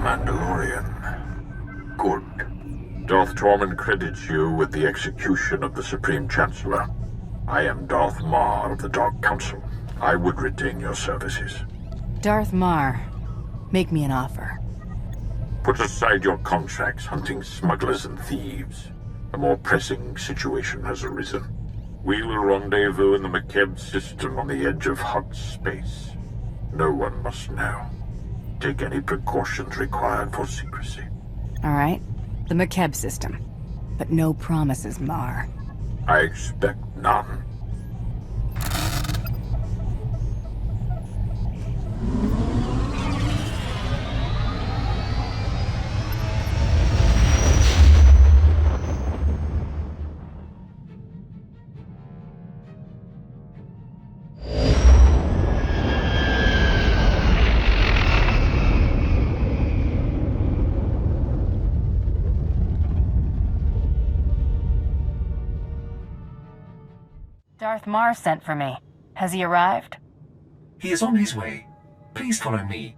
Mandalorian. Good. Darth Tormund credits you with the execution of the Supreme Chancellor. I am Darth Marr of the Dark Council. I would retain your services. Darth Marr, make me an offer. Put aside your contracts hunting smugglers and thieves. A more pressing situation has arisen. We will rendezvous in the McKebb system on the edge of Hutt space. No one must know. Take any precautions required for secrecy. All right. The McKebb system. But no promises, Marr. I expect none. Darth Marr sent for me. Has he arrived? He is on his way. Please follow me.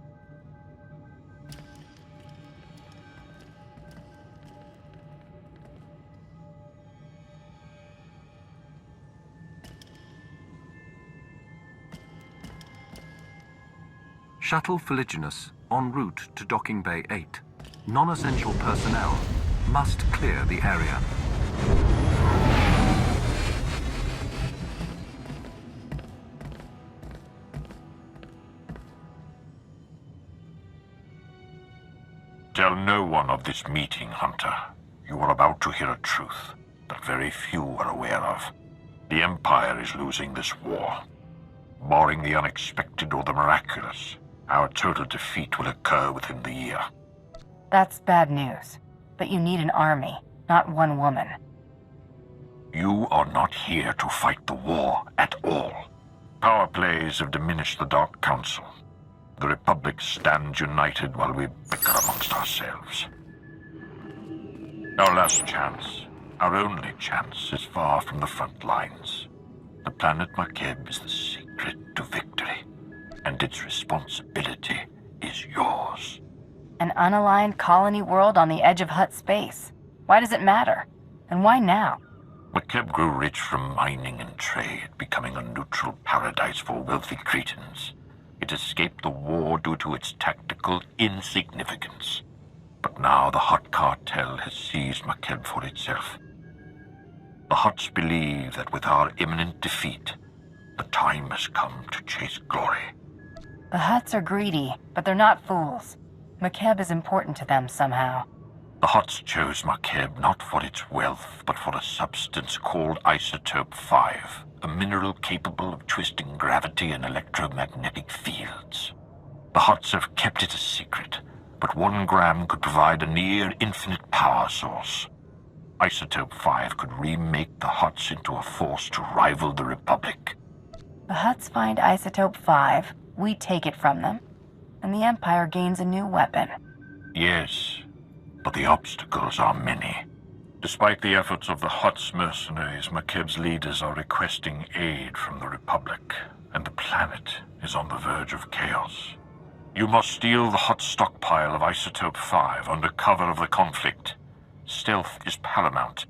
Shuttle Fuliginous en route to Docking Bay 8. Non-essential personnel must clear the area. Tell no one of this meeting, Hunter. You are about to hear a truth that very few are aware of. The Empire is losing this war. Barring the unexpected or the miraculous, our total defeat will occur within the year. That's bad news. But you need an army, not one woman. You are not here to fight the war at all. Power plays have diminished the Dark Council. The Republic stands united while we bicker amongst ourselves. Our last chance, our only chance, is far from the front lines. The planet McKebb is the secret to victory, and its responsibility is yours. An unaligned colony world on the edge of Hutt space. Why does it matter? And why now? McKebb grew rich from mining and trade, becoming a neutral paradise for wealthy Cretans. It escaped the war due to its tactical insignificance. But now the Hutt Cartel has seized McKebb for itself. The Hutts believe that with our imminent defeat, the time has come to chase glory. The Hutts are greedy, but they're not fools. McKebb is important to them somehow. The Hutts chose McKebb not for its wealth, but for a substance called Isotope 5. A mineral capable of twisting gravity and electromagnetic fields. The Hutts have kept it a secret, but 1 gram could provide a near-infinite power source. Isotope 5 could remake the Hutts into a force to rival the Republic. The Hutts find Isotope 5, we take it from them, and the Empire gains a new weapon. Yes, but the obstacles are many. Despite the efforts of the Hutts mercenaries, McKebb's leaders are requesting aid from the Republic, and the planet is on the verge of chaos. You must steal the Hutt stockpile of Isotope 5 under cover of the conflict. Stealth is paramount.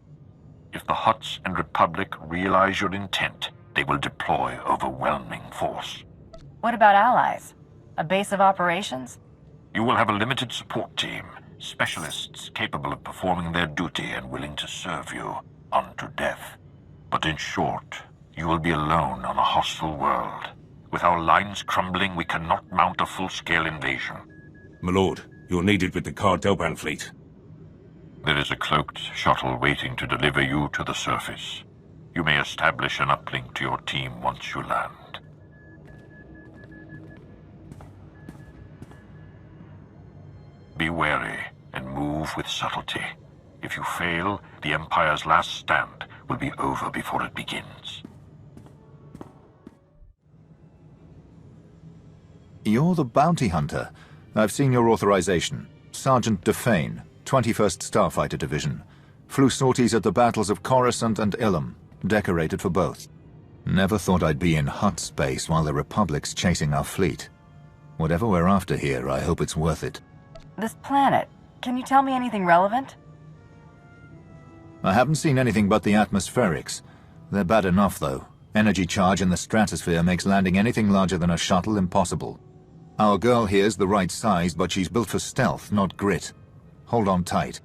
If the Hutts and Republic realize your intent, they will deploy overwhelming force. What about allies? A base of operations? You will have a limited support team. Specialists capable of performing their duty and willing to serve you unto death. But in short, you will be alone on a hostile world. With our lines crumbling, we cannot mount a full-scale invasion. My lord, you're needed with the Cardelban fleet. There is a cloaked shuttle waiting to deliver you to the surface. You may establish an uplink to your team once you land. Be wary and move with subtlety. If you fail, the Empire's last stand will be over before it begins. You're the bounty hunter. I've seen your authorization. Sergeant Defane, 21st Starfighter Division. Flew sorties at the battles of Coruscant and Ilum, decorated for both. Never thought I'd be in Hutt space while the Republic's chasing our fleet. Whatever we're after here, I hope it's worth it. This planet, can you tell me anything relevant? I haven't seen anything but the atmospherics. They're bad enough, though. Energy charge in the stratosphere makes landing anything larger than a shuttle impossible. Our girl here's the right size, but she's built for stealth, not grit. Hold on tight.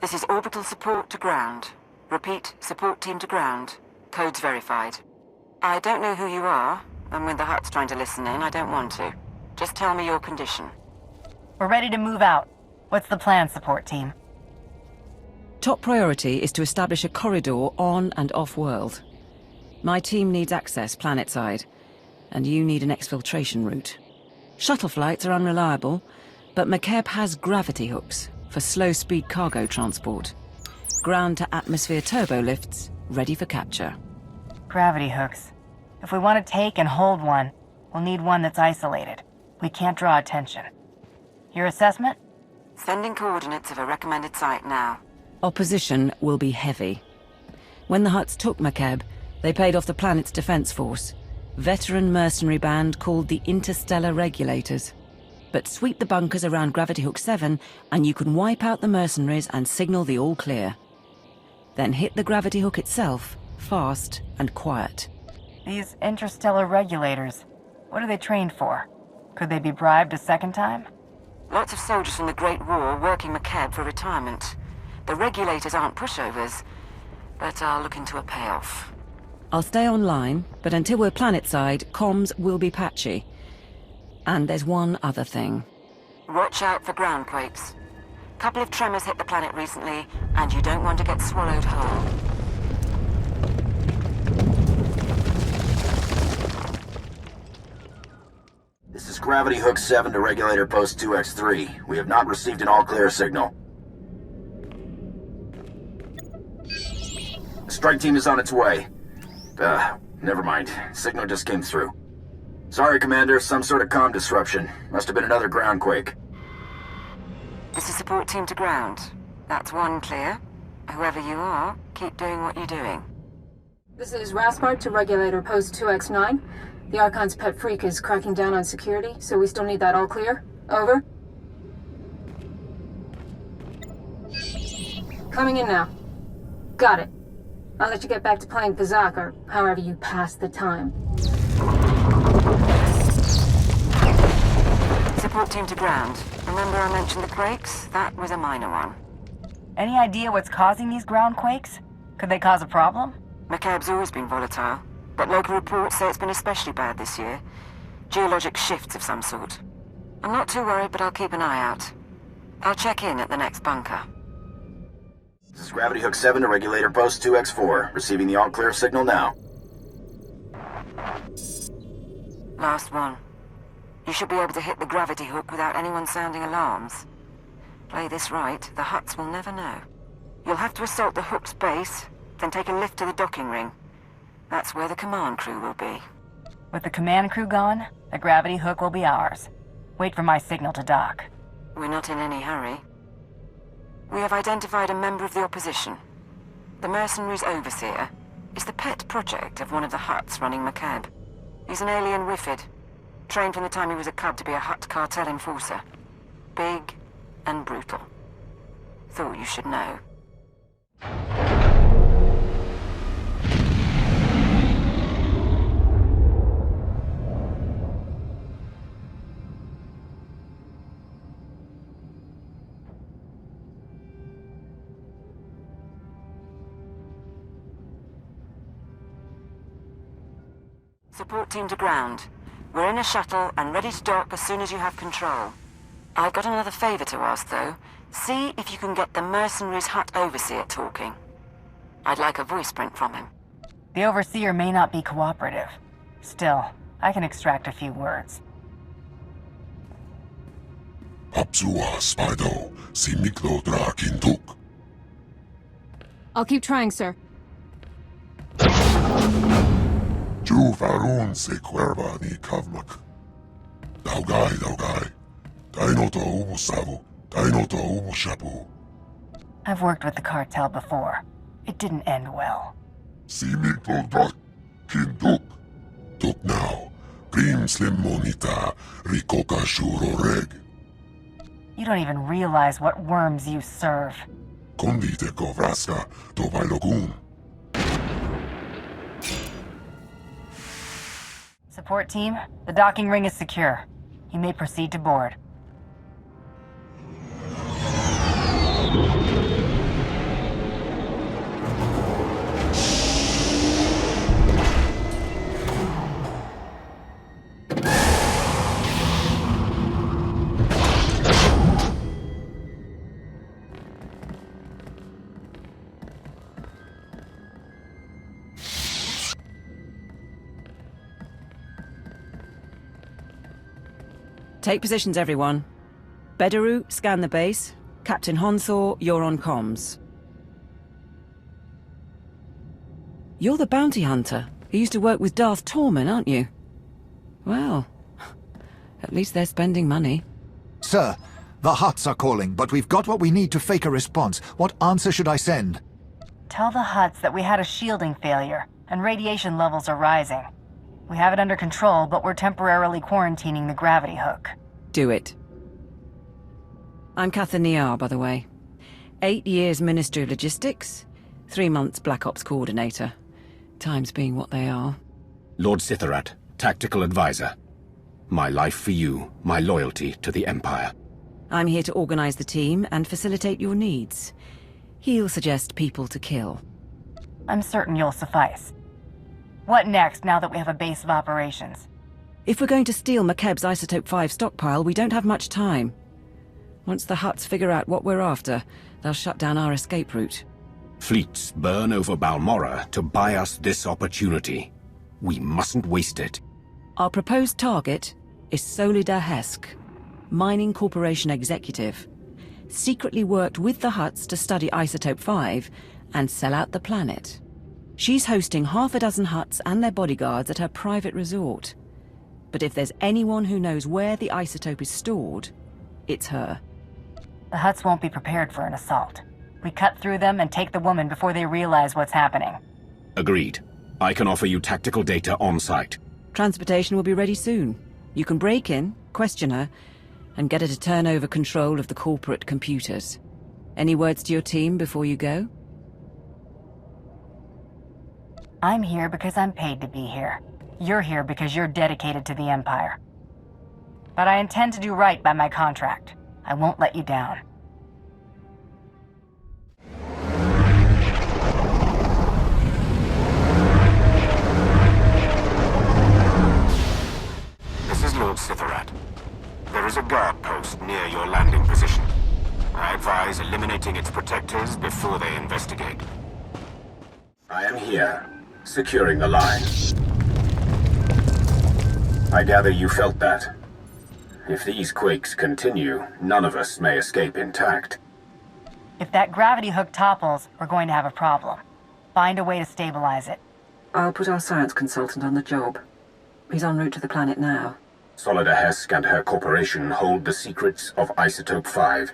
This is orbital support to ground. Repeat, support team to ground. Codes verified. I don't know who you are, and when the Hutt's trying to listen in, I don't want to. Just tell me your condition. We're ready to move out. What's the plan, support team? Top priority is to establish a corridor on and off-world. My team needs access planet-side, and you need an exfiltration route. Shuttle flights are unreliable, but McKeb has gravity hooks for slow-speed cargo transport. Ground-to-atmosphere turbo lifts, ready for capture. Gravity hooks. If we want to take and hold one, we'll need one that's isolated. We can't draw attention. Your assessment? Sending coordinates of a recommended site now. Opposition will be heavy. When the Hutts took McKeb, they paid off the planet's defense force, veteran mercenary band called the Interstellar Regulators. But sweep the bunkers around Gravity Hook 7, and you can wipe out the mercenaries and signal the all clear. Then hit the Gravity Hook itself, fast and quiet. These interstellar regulators, what are they trained for? Could they be bribed a second time? Lots of soldiers from the Great War working McKeb for retirement. The regulators aren't pushovers, but are looking to a payoff. I'll stay online, but until we're planet-side, comms will be patchy. And there's one other thing. Watch out for ground quakes. Couple of tremors hit the planet recently, and you don't want to get swallowed whole. This is Gravity Hook 7 to Regulator Post 2X3. We have not received an all-clear signal. The strike team is on its way. Never mind. Signal just came through. Sorry, Commander. Some sort of comm disruption. Must have been another ground quake. This is support team to ground. That's one clear. Whoever you are, keep doing what you're doing. This is Raspart to Regulator Post 2X9. The Archon's pet freak is cracking down on security, so we still need that all clear. Over. Coming in now. Got it. I'll let you get back to playing Kazakh, or however you pass the time. Support team to ground. Remember I mentioned the quakes? That was a minor one. Any idea what's causing these ground quakes? Could they cause a problem? McKeb's always been volatile, but local reports say it's been especially bad this year. Geologic shifts of some sort. I'm not too worried, but I'll keep an eye out. I'll check in at the next bunker. This is Gravity Hook 7 to Regulator Post 2X4. Receiving the all-clear signal now. Last one. You should be able to hit the gravity hook without anyone sounding alarms. Play this right, the Hutts will never know. You'll have to assault the hook's base, then take a lift to the docking ring. That's where the command crew will be. With the command crew gone, the gravity hook will be ours. Wait for my signal to dock. We're not in any hurry. We have identified a member of the opposition. The mercenary's overseer is the pet project of one of the Hutts running McKeb. He's an alien Wifid, trained from the time he was a cub to be a Hutt Cartel enforcer. Big and brutal. Thought you should know. Support team to ground. We're in a shuttle and ready to dock as soon as you have control. I've got another favor to ask, though. See if you can get the mercenaries' Hutt Overseer talking. I'd like a voice print from him. The Overseer may not be cooperative. Still, I can extract a few words. Apsua Spido, si miklo drakintuk. I'll keep trying, sir. Ju varun se cuerva ni kavmak. Daugai. Daino to umusavu, daino to umushapu. I've worked with the cartel before. It didn't end well. Si miklo drakintuk. Tuk now. Prim slim monita, rikoka shuro reg. You don't even realize what worms you serve. Kondite kovraska to bailogun. Support team, the docking ring is secure. You may proceed to board. Take positions, everyone. Bedaru, scan the base. Captain Honthor, you're on comms. You're the bounty hunter who used to work with Darth Torman, aren't you? Well, at least they're spending money. Sir, the Hutts are calling, but we've got what we need to fake a response. What answer should I send? Tell the Hutts that we had a shielding failure, and radiation levels are rising. We have it under control, but we're temporarily quarantining the gravity hook. Do it. I'm Catherine Niar, by the way. 8 years Ministry of Logistics, 3 months Black Ops Coordinator. Times being what they are. Lord Sitharat, Tactical Advisor. My life for you, my loyalty to the Empire. I'm here to organize the team and facilitate your needs. He'll suggest people to kill. I'm certain you'll suffice. What next, now that we have a base of operations? If we're going to steal McKeb's Isotope 5 stockpile, we don't have much time. Once the Hutts figure out what we're after, they'll shut down our escape route. Fleets burn over Balmorra to buy us this opportunity. We mustn't waste it. Our proposed target is Solida Hesk, Mining Corporation executive. Secretly worked with the Hutts to study Isotope 5 and sell out the planet. She's hosting half a dozen Hutts and their bodyguards at her private resort. But if there's anyone who knows where the isotope is stored, it's her. The Hutts won't be prepared for an assault. We cut through them and take the woman before they realize what's happening. Agreed. I can offer you tactical data on site. Transportation will be ready soon. You can break in, question her, and get her to turn over control of the corporate computers. Any words to your team before you go? I'm here because I'm paid to be here. You're here because you're dedicated to the Empire. But I intend to do right by my contract. I won't let you down. This is Lord Sitharat. There is a guard post near your landing position. I advise eliminating its protectors before they investigate. I am here, securing the line. I gather you felt that. If these quakes continue, none of us may escape intact. If that gravity hook topples, we're going to have a problem. Find a way to stabilize it. I'll put our science consultant on the job. He's en route to the planet now. Solida Hesk and her corporation hold the secrets of Isotope 5.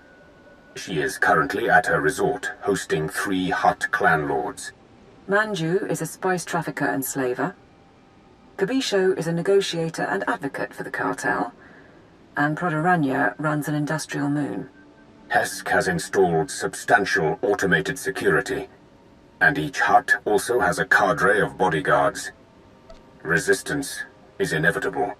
She is currently at her resort, hosting 3 Hutt clan lords. Manju is a spice trafficker and slaver. Kabisho is a negotiator and advocate for the cartel. And Prodoranya runs an industrial moon. Hesk has installed substantial automated security, and each Hutt also has a cadre of bodyguards. Resistance is inevitable.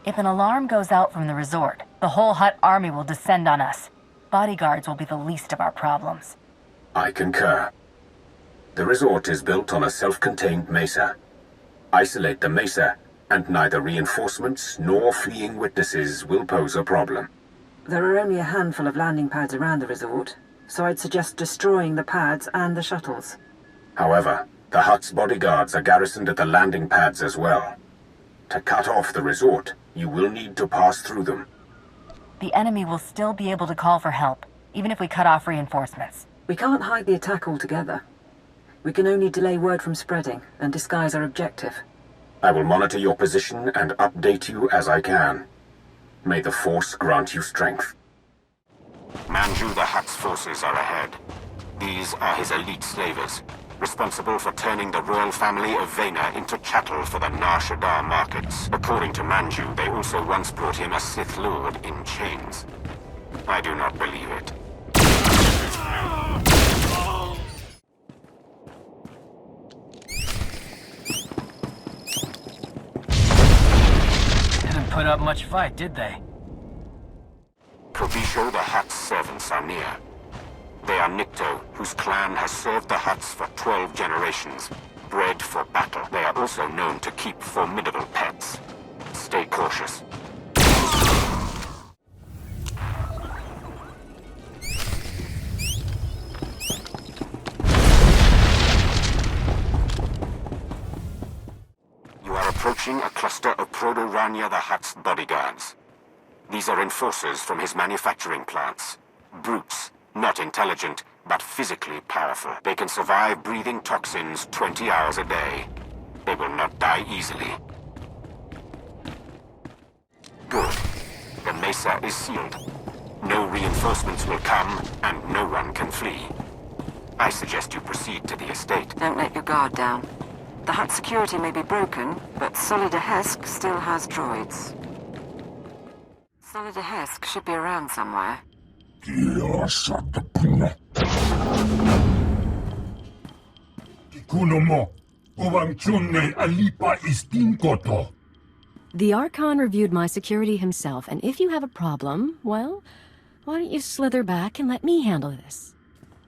If an alarm goes out from the resort, the whole Hutt army will descend on us. Bodyguards will be the least of our problems. I concur. The resort is built on a self-contained mesa. Isolate the mesa, and neither reinforcements nor fleeing witnesses will pose a problem. There are only a handful of landing pads around the resort, so I'd suggest destroying the pads and the shuttles. However, the Hutt's bodyguards are garrisoned at the landing pads as well. To cut off the resort, you will need to pass through them. The enemy will still be able to call for help, even if we cut off reinforcements. We can't hide the attack altogether. We can only delay word from spreading and disguise our objective. I will monitor your position and update you as I can. May the Force grant you strength. Manju the Hutt's forces are ahead. These are his elite slavers, responsible for turning the royal family of Vena into chattel for the Nar Shaddaa markets. According to Manju, they also once brought him a Sith Lord in chains. I do not believe it. Didn't put up much fight, did they? Kobisho the Hutt's servants are near. They are Nikto, whose clan has served the Hutts for 12 generations, bred for battle. They are also known to keep formidable pets. Stay cautious. You are approaching a cluster of Proto-Ranya the Hutt's bodyguards. These are enforcers from his manufacturing plants. Brutes, not intelligent, but physically powerful. They can survive breathing toxins 20 hours a day. They will not die easily. Good. The mesa is sealed. No reinforcements will come, and no one can flee. I suggest you proceed to the estate. Don't let your guard down. The Hutt security may be broken, but SWTOR still has droids. SWTOR should be around somewhere. The Archon reviewed my security himself, and if you have a problem, well, why don't you slither back and let me handle this?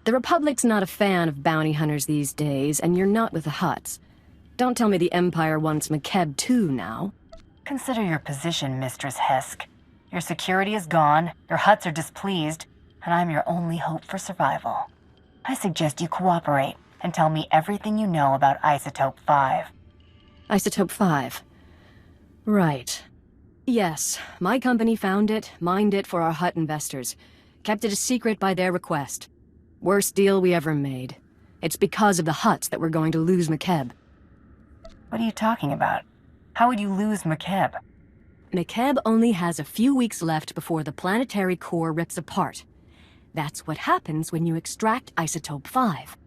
The Republic's not a fan of bounty hunters these days, and you're not with the Hutts. Don't tell me the Empire wants McKeb too now. Consider your position, Mistress Hesk. Your security is gone, your Hutts are displeased, and I'm your only hope for survival. I suggest you cooperate and tell me everything you know about Isotope 5. Isotope 5. Right. Yes, my company found it, mined it for our Hutt investors. Kept it a secret by their request. Worst deal we ever made. It's because of the Hutts that we're going to lose McKeb. What are you talking about? How would you lose McKeb? McKeb only has a few weeks left before the planetary core rips apart. That's what happens when you extract Isotope 5.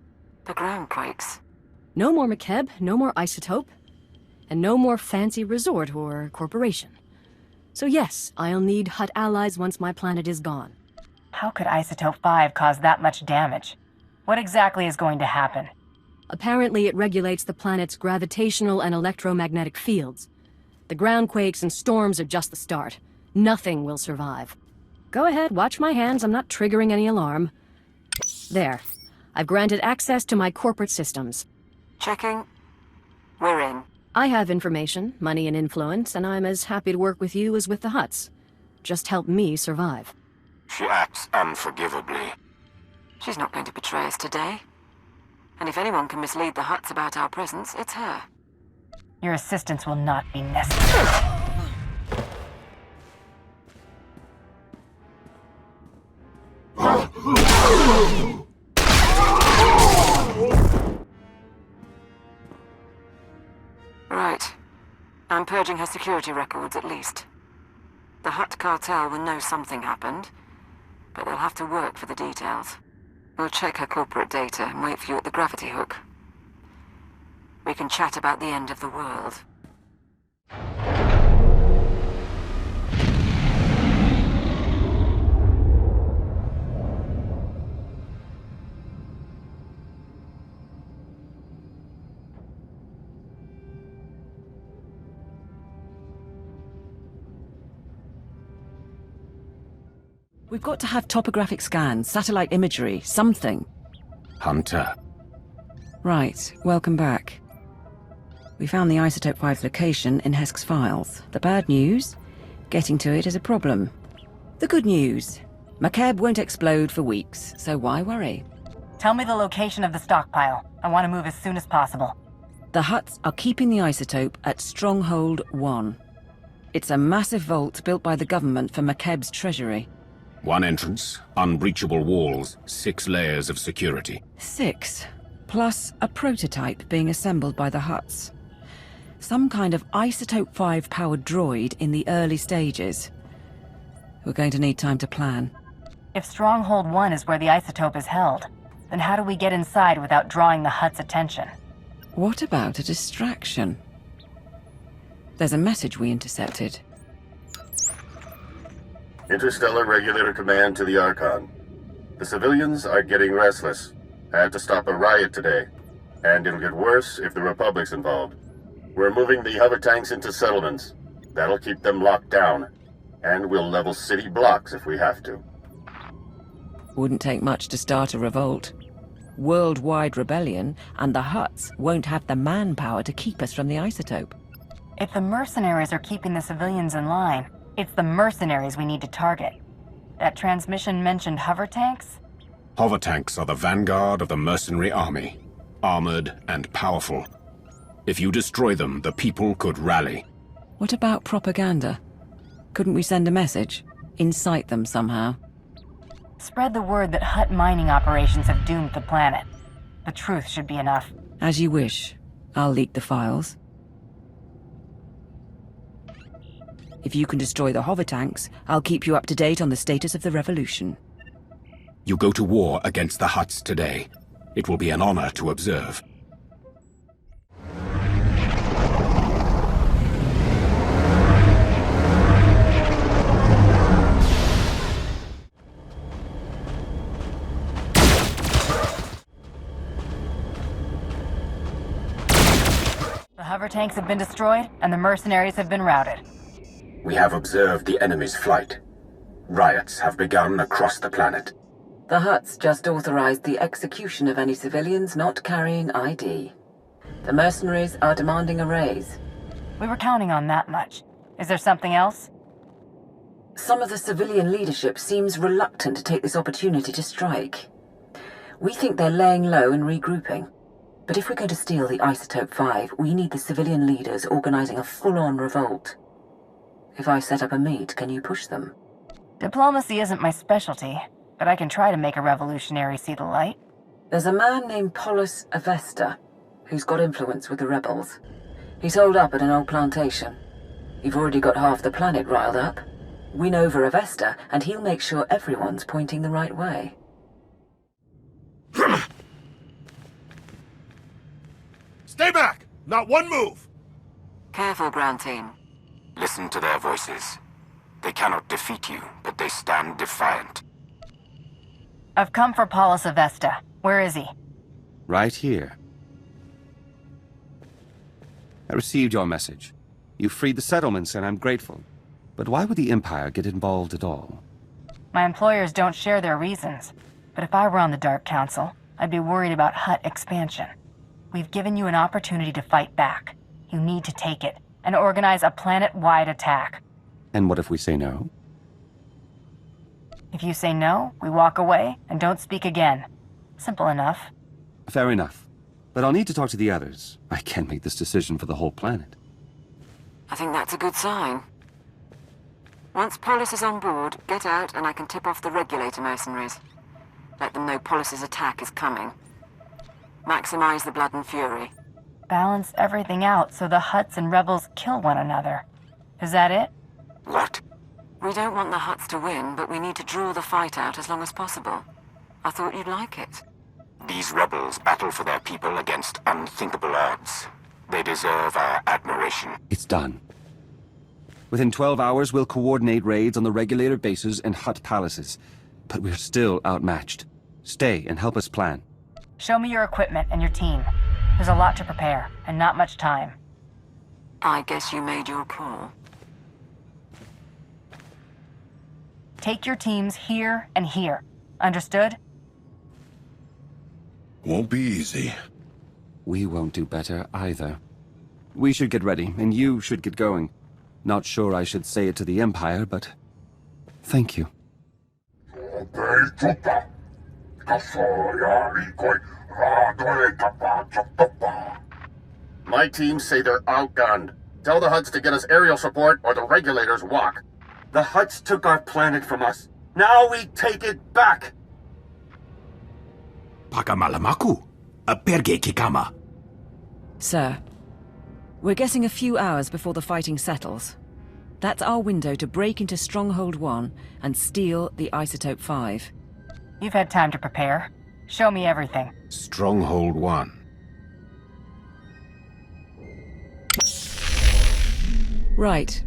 The ground quakes. No more McKeb, no more Isotope, and no more fancy resort or corporation. So yes, I'll need Hutt allies once my planet is gone. How could Isotope 5 cause that much damage? What exactly is going to happen? Apparently it regulates the planet's gravitational and electromagnetic fields. The ground quakes and storms are just the start. Nothing will survive. Go ahead, watch my hands, I'm not triggering any alarm. There. I've granted access to my corporate systems. Checking. We're in. I have information, money and influence, and I'm as happy to work with you as with the Hutts. Just help me survive. She acts unforgivably. She's not going to betray us today. And if anyone can mislead the Hutts about our presence, it's her. Your assistance will not be necessary. Right. I'm purging her security records, at least. The Hutt Cartel will know something happened, but they'll have to work for the details. We'll check her corporate data and wait for you at the gravity hook. We can chat about the end of the world. We've got to have topographic scans, satellite imagery, something. Hunter. Right, welcome back. We found the Isotope 5's location in Hesk's files. The bad news? Getting to it is a problem. The good news? McKeb won't explode for weeks, so why worry? Tell me the location of the stockpile. I want to move as soon as possible. The Hutts are keeping the isotope at Stronghold 1. It's a massive vault built by the government for McKeb's treasury. 1 entrance, unbreachable walls, 6 layers of security. 6, plus a prototype being assembled by the Hutts. Some kind of Isotope 5-powered droid in the early stages. We're going to need time to plan. If Stronghold 1 is where the isotope is held, then how do we get inside without drawing the Hutt's attention? What about a distraction? There's a message we intercepted. Interstellar Regulator Command to the Archon. The civilians are getting restless. Had to stop a riot today. And it'll get worse if the Republic's involved. We're moving the hover tanks into settlements. That'll keep them locked down. And we'll level city blocks if we have to. Wouldn't take much to start a revolt. Worldwide rebellion, and the Hutts won't have the manpower to keep us from the isotope. If the mercenaries are keeping the civilians in line, it's the mercenaries we need to target. That transmission mentioned hover tanks? Hover tanks are the vanguard of the mercenary army. Armored and powerful. If you destroy them, the people could rally. What about propaganda? Couldn't we send a message? Incite them somehow? Spread the word that Hutt mining operations have doomed the planet. The truth should be enough. As you wish. I'll leak the files. If you can destroy the hover tanks, I'll keep you up to date on the status of the revolution. You go to war against the Hutts today. It will be an honor to observe. The hover tanks have been destroyed, and the mercenaries have been routed. We have observed the enemy's flight. Riots have begun across the planet. The Hutts just authorized the execution of any civilians not carrying ID. The mercenaries are demanding a raise. We were counting on that much. Is there something else? Some of the civilian leadership seems reluctant to take this opportunity to strike. We think they're laying low and regrouping. But if we're going to steal the Isotope 5, we need the civilian leaders organizing a full-on revolt. If I set up a meet, can you push them? Diplomacy isn't my specialty, but I can try to make a revolutionary see the light. There's a man named Polis Avesta, who's got influence with the rebels. He's holed up at an old plantation. You've already got half the planet riled up. Win over Avesta, and he'll make sure everyone's pointing the right way. Stay back! Not one move! Careful, ground team. Listen to their voices. They cannot defeat you, but they stand defiant. I've come for Polis Avesta. Where is he? Right here. I received your message. You freed the settlements, and I'm grateful. But why would the Empire get involved at all? My employers don't share their reasons. But if I were on the Dark Council, I'd be worried about Hutt expansion. We've given you an opportunity to fight back. You need to take it, and organize a planet-wide attack. And what if we say no? If you say no, we walk away and don't speak again. Simple enough. Fair enough. But I'll need to talk to the others. I can't make this decision for the whole planet. I think that's a good sign. Once Polis is on board, get out and I can tip off the regulator mercenaries. Let them know Polis's attack is coming. Maximize the blood and fury. Balance everything out so the Hutts and rebels kill one another. Is that it? What? We don't want the Hutts to win, but we need to draw the fight out as long as possible. I thought you'd like it. These rebels battle for their people against unthinkable odds. They deserve our admiration. It's done. Within 12 hours, we'll coordinate raids on the regulator bases and Hutt palaces. But we're still outmatched. Stay and help us plan. Show me your equipment and your team. There's a lot to prepare, and not much time. I guess you made your call. Take your teams here and here. Understood? Won't be easy. We won't do better either. We should get ready, and you should get going. Not sure I should say it to the Empire, but... thank you. My teams say they're outgunned. Tell the Hutts to get us aerial support or the regulators walk. The Hutts took our planet from us. Now we take it back! Pakamalamaku, perge kikama. Sir, we're getting a few hours before the fighting settles. That's our window to break into Stronghold 1 and steal the Isotope 5. You've had time to prepare. Show me everything. Stronghold 1. Right.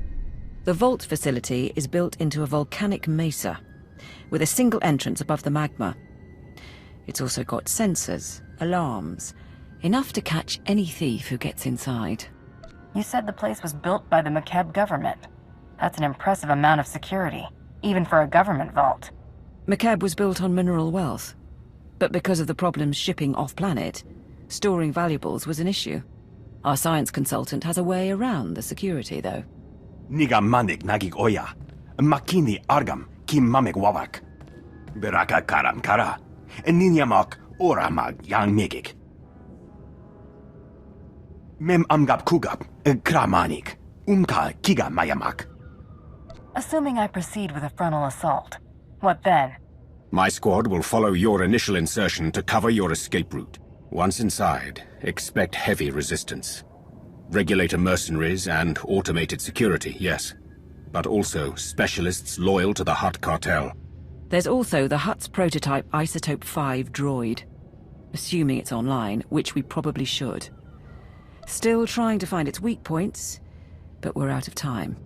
The vault facility is built into a volcanic mesa, with a single entrance above the magma. It's also got sensors, alarms, enough to catch any thief who gets inside. You said the place was built by the McKeb government. That's an impressive amount of security, even for a government vault. McKeb was built on mineral wealth, but because of the problems shipping off-planet, storing valuables was an issue. Our science consultant has a way around the security, though. Niga manik nagig oya. Makini argam kim mamek wawak. Beraka karam kara. Ninyamak oramag yang megik. Mem amgab kugab kramanik. Umka kiga mayamak. Assuming I proceed with a frontal assault, what then? My squad will follow your initial insertion to cover your escape route. Once inside, expect heavy resistance. Regulator mercenaries and automated security, yes. But also specialists loyal to the Hutt Cartel. There's also the Hutt's prototype Isotope 5 droid. Assuming it's online, which we probably should. Still trying to find its weak points, but we're out of time.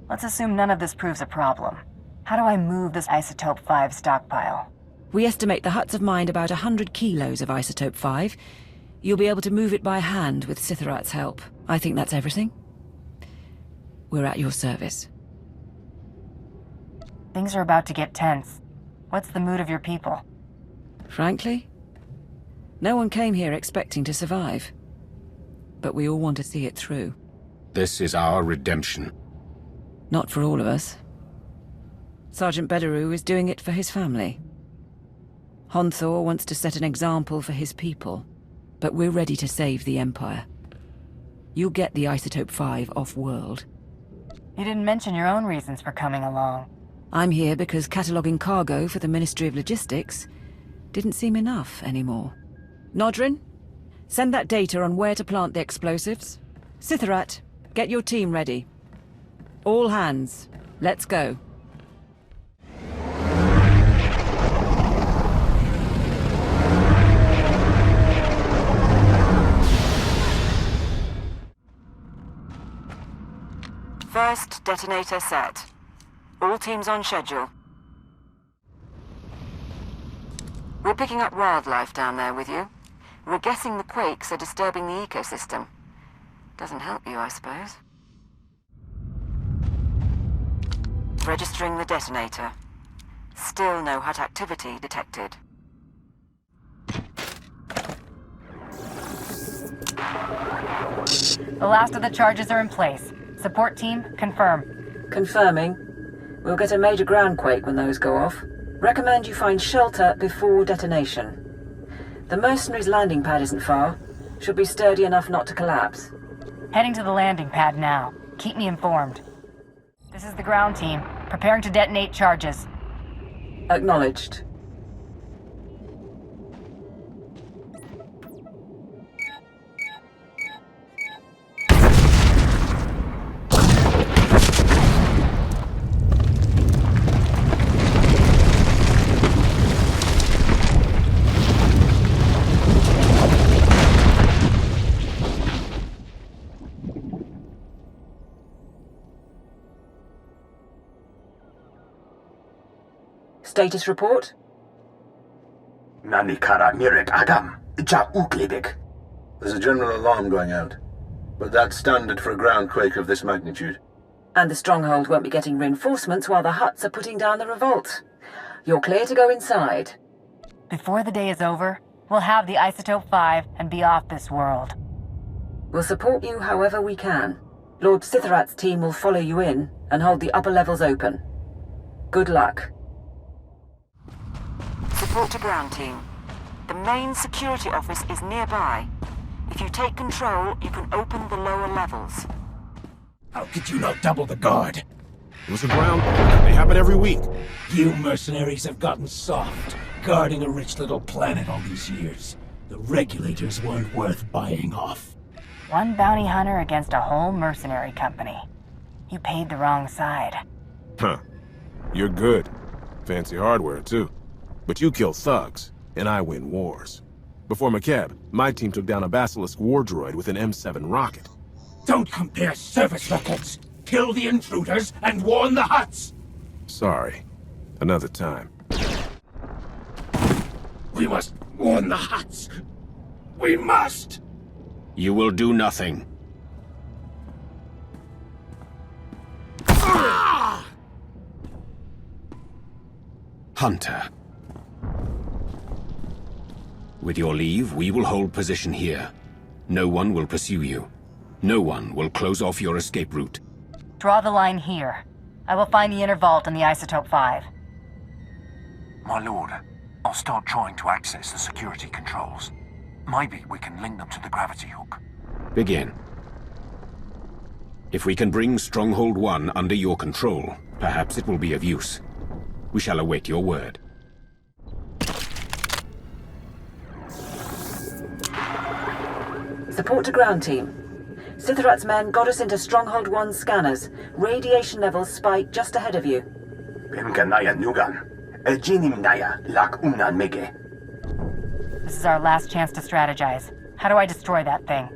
Let's assume none of this proves a problem. How do I move this Isotope 5 stockpile? We estimate the Hutts have mined about 100 kilos of Isotope 5. You'll be able to move it by hand with Sitharat's help. I think that's everything. We're at your service. Things are about to get tense. What's the mood of your people? Frankly, no one came here expecting to survive. But we all want to see it through. This is our redemption. Not for all of us. Sergeant Bederu is doing it for his family. Honthor wants to set an example for his people. But we're ready to save the Empire. You'll get the Isotope 5 off-world. You didn't mention your own reasons for coming along. I'm here because cataloguing cargo for the Ministry of Logistics didn't seem enough anymore. Nodrin, send that data on where to plant the explosives. Sitharat, get your team ready. All hands, let's go. First detonator set. All teams on schedule. We're picking up wildlife down there with you. We're guessing the quakes are disturbing the ecosystem. Doesn't help you, I suppose. Registering the detonator. Still no Hutt activity detected. The last of the charges are in place. Support team, confirm. Confirming. We'll get a major groundquake when those go off. Recommend you find shelter before detonation. The mercenaries' landing pad isn't far. Should be sturdy enough not to collapse. Heading to the landing pad now. Keep me informed. This is the ground team. Preparing to detonate charges. Acknowledged. Status report? Nanikara Mirek Agam, Ja Uklibik. There's a general alarm going out, but that's standard for a groundquake of this magnitude. And the stronghold won't be getting reinforcements while the Hutts are putting down the revolt. You're clear to go inside. Before the day is over, we'll have the Isotope 5 and be off this world. We'll support you however we can. Lord Sitharat's team will follow you in and hold the upper levels open. Good luck. Support to ground team. The main security office is nearby. If you take control, you can open the lower levels. How could you not double the guard? It was a ground war. They happen every week. You mercenaries have gotten soft, guarding a rich little planet all these years. The regulators weren't worth buying off. One bounty hunter against a whole mercenary company. You paid the wrong side. Huh. You're good. Fancy hardware, too. But you kill thugs, and I win wars. Before McCabe, my team took down a Basilisk war droid with an M7 rocket. Don't compare service records! Kill the intruders and warn the Hutts! Sorry. Another time. We must warn the Hutts! We must! You will do nothing. Hunter. With your leave, we will hold position here. No one will pursue you. No one will close off your escape route. Draw the line here. I will find the inner vault and the Isotope 5. My lord, I'll start trying to access the security controls. Maybe we can link them to the gravity hook. Begin. If we can bring Stronghold 1 under your control, perhaps it will be of use. We shall await your word. Support to ground team. Sitharat's men got us into Stronghold 1 scanners. Radiation levels spike just ahead of you. This is our last chance to strategize. How do I destroy that thing?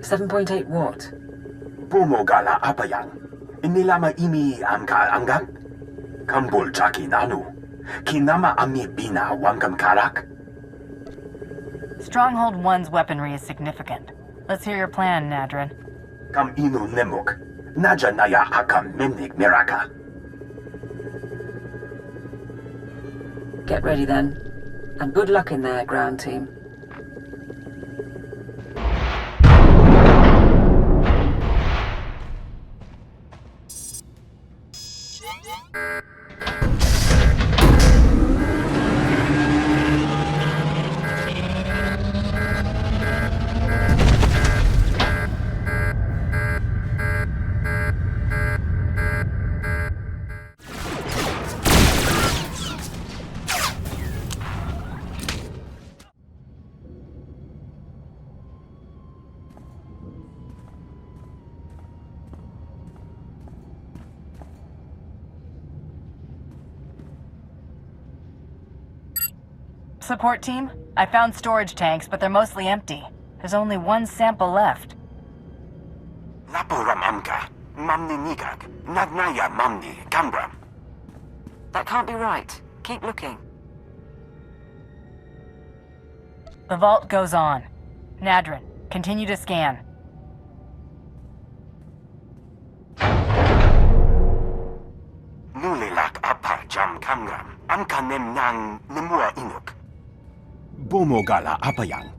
7.8 watt. Bumogala apayang. Inilama imi amka angam. Kambul chaki nanu. Kinama ami bina wangam karak. Stronghold 1's weaponry is significant. Let's hear your plan, Nadrin. Kam inu nemuk. Naja naya akam memnik miraka. Get ready then. And good luck in there, ground team. Support team, I found storage tanks, but they're mostly empty. There's only one sample left. Lapuram amka. Mamni nigak. Nagnaya mamni kambram. That can't be right. Keep looking. The vault goes on. Nadrin, continue to scan. Nulilak apa jam kamgram. Amka nemnang nemua inuk. Bomogala apayang.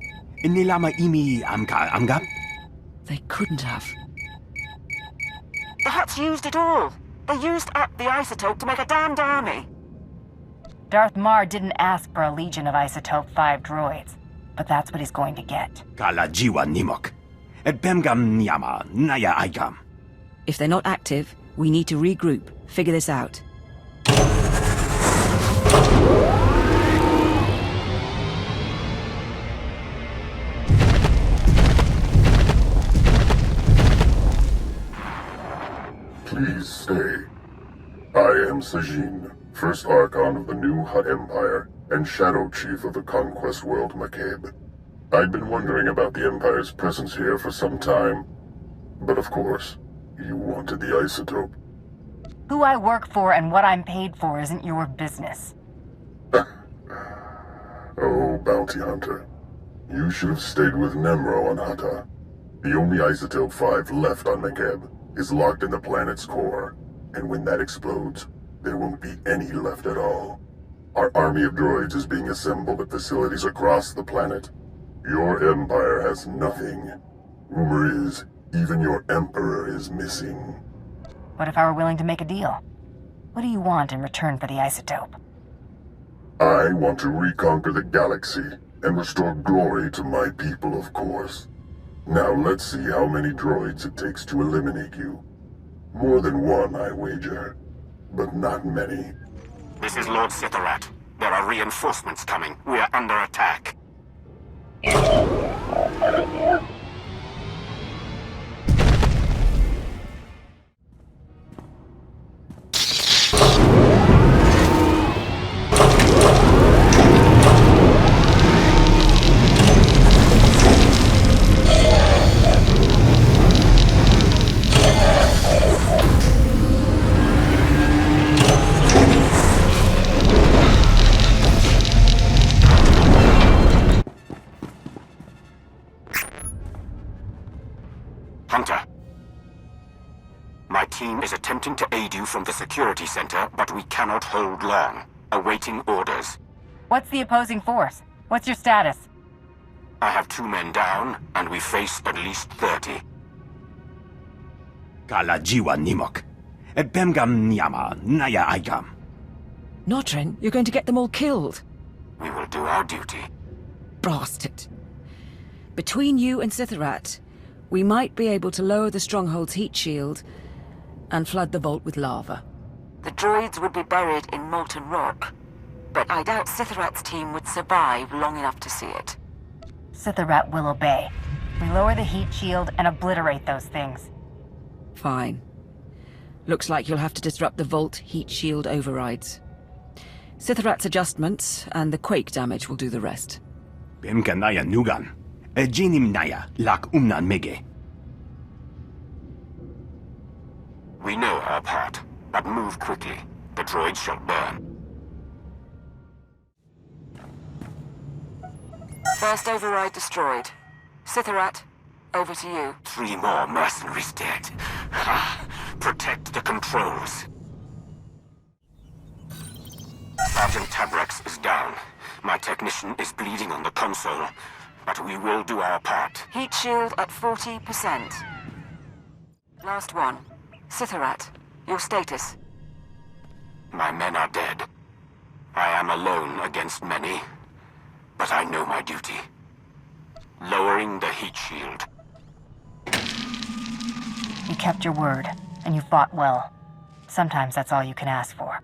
Inilama imi amka angam? They couldn't have. The Hutts used it all. They used up the isotope to make a damned army. Darth Marr didn't ask for a legion of Isotope 5 droids, but that's what he's going to get. Kala jiwa nimok. Et bemgam nyama naya igam. If they're not active, we need to regroup, figure this out. Please stay. I am Sajin, First Archon of the new Hutt Empire, and Shadow Chief of the Conquest World McCabe. I'd been wondering about the Empire's presence here for some time, but of course, you wanted the isotope. Who I work for and what I'm paid for isn't your business. Oh, Bounty Hunter. You should have stayed with Nemro on Hutta. The only isotope 5 left on McCabe is locked in the planet's core, and when that explodes, there won't be any left at all. Our army of droids is being assembled at facilities across the planet. Your empire has nothing. Rumor is, even your emperor is missing. What if I were willing to make a deal? What do you want in return for the isotope? I want to reconquer the galaxy and restore glory to my people, of course. Now let's see how many droids it takes to eliminate you. More than one, I wager. But not many. This is Lord Sitharat. There are reinforcements coming. We are under attack. Hunter. My team is attempting to aid you from the security center, but we cannot hold long. Awaiting orders. What's the opposing force? What's your status? I have 2 men down, and we face at least 30. Kala jiwa nimok. Bemgam nyama naya igam. Notrin, you're going to get them all killed. We will do our duty. Bastard. Between you and Sitharat, we might be able to lower the stronghold's heat shield and flood the vault with lava. The droids would be buried in molten rock, but I doubt Sitharat's team would survive long enough to see it. Sitharat will obey. We lower the heat shield and obliterate those things. Fine. Looks like you'll have to disrupt the vault heat shield overrides. Sitharat's adjustments and the quake damage will do the rest. Bemganaya nugan. Jinim naya lak umnan mege. We know our part, but move quickly. The droids shall burn. First override destroyed. Sitharat, over to you. 3 more mercenaries dead. Protect the controls. Sergeant Tabrex is down. My technician is bleeding on the console, but we will do our part. Heat shield at 40%. Last one. Sitharat, your status. My men are dead. I am alone against many, but I know my duty. Lowering the heat shield. You kept your word, and you fought well. Sometimes that's all you can ask for.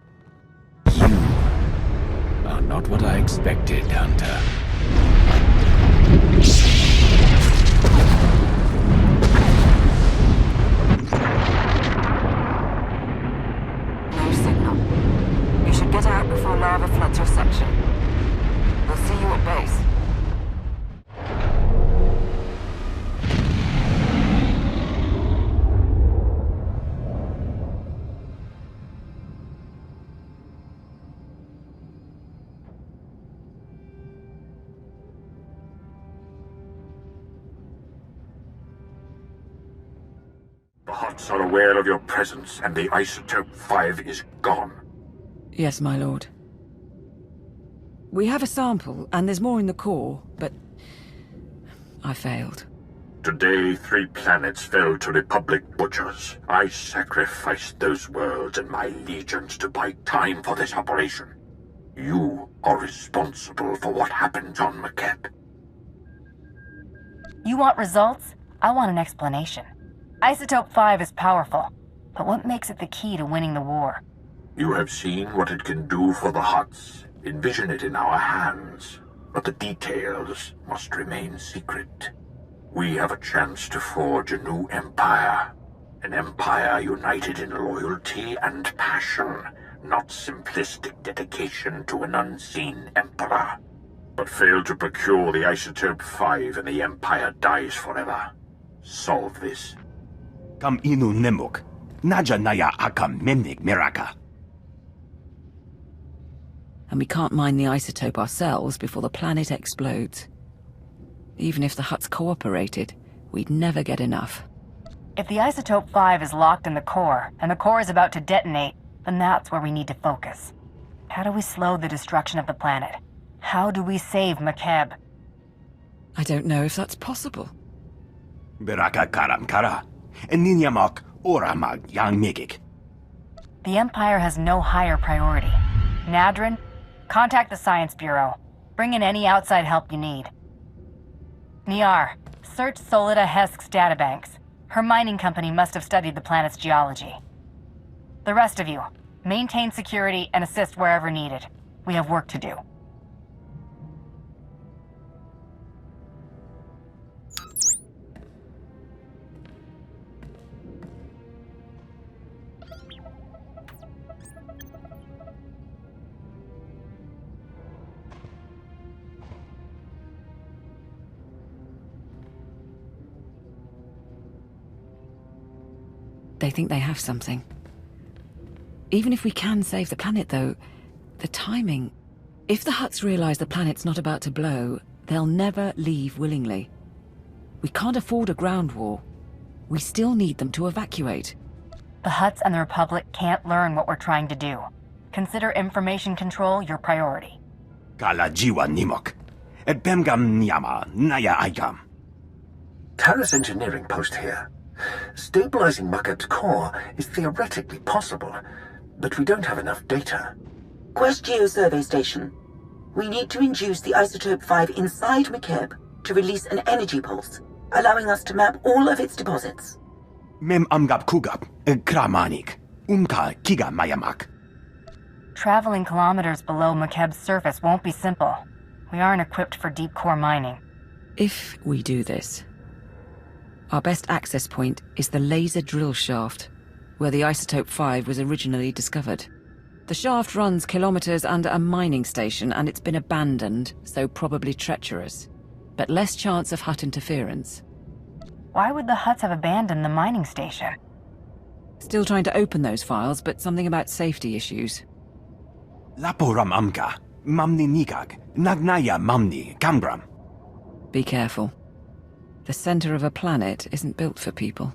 You are not what I expected, Hunter. No signal. You should get out before lava floods your section. We'll see you at base. The Hutts are aware of your presence, and the Isotope 5 is gone. Yes, my lord. We have a sample, and there's more in the core, but I failed. Today, 3 planets fell to Republic butchers. I sacrificed those worlds and my legions to buy time for this operation. You are responsible for what happens on Makeb. You want results? I want an explanation. Isotope 5 is powerful, but what makes it the key to winning the war? You have seen what it can do for the Hutts. Envision it in our hands, but the details must remain secret. We have a chance to forge a new empire. An empire united in loyalty and passion, not simplistic dedication to an unseen emperor. But fail to procure the Isotope 5 and the empire dies forever. Solve this. Kam inu nemuk. Naja naya akam memnik miraka. And we can't mine the isotope ourselves before the planet explodes. Even if the Hutts cooperated, we'd never get enough. If the Isotope 5 is locked in the core, and the core is about to detonate, then that's where we need to focus. How do we slow the destruction of the planet? How do we save McKeb? I don't know if that's possible. Beraka karam kara. Ninyamak oramag yang migik. The Empire has no higher priority. Nadrin, contact the Science Bureau. Bring in any outside help you need. Niar, search Solida Hesk's databanks. Her mining company must have studied the planet's geology. The rest of you, maintain security and assist wherever needed. We have work to do. They think they have something. Even if we can save the planet, though, the timing... If the Hutts realize the planet's not about to blow, they'll never leave willingly. We can't afford a ground war. We still need them to evacuate. The Hutts and the Republic can't learn what we're trying to do. Consider information control your priority. Kala jiwa nimok. Bemgam nyama naya aikam. Terra's engineering post here. Stabilizing Makeb's core is theoretically possible, but we don't have enough data. Quest Geo-Survey Station. We need to induce the Isotope 5 inside Makeb to release an energy pulse, allowing us to map all of its deposits. Mem amgap kugap, kramanik, umka kiga mayamak. Traveling kilometers below Makeb's surface won't be simple. We aren't equipped for deep core mining. If we do this, our best access point is the laser drill shaft, where the Isotope 5 was originally discovered. The shaft runs kilometers under a mining station, and it's been abandoned, so probably treacherous. But less chance of Hutt interference. Why would the Hutts have abandoned the mining station? Still trying to open those files, but something about safety issues. Laporam amka, mamni nikag, nagnaya mamni, gambram. Be careful. The center of a planet isn't built for people.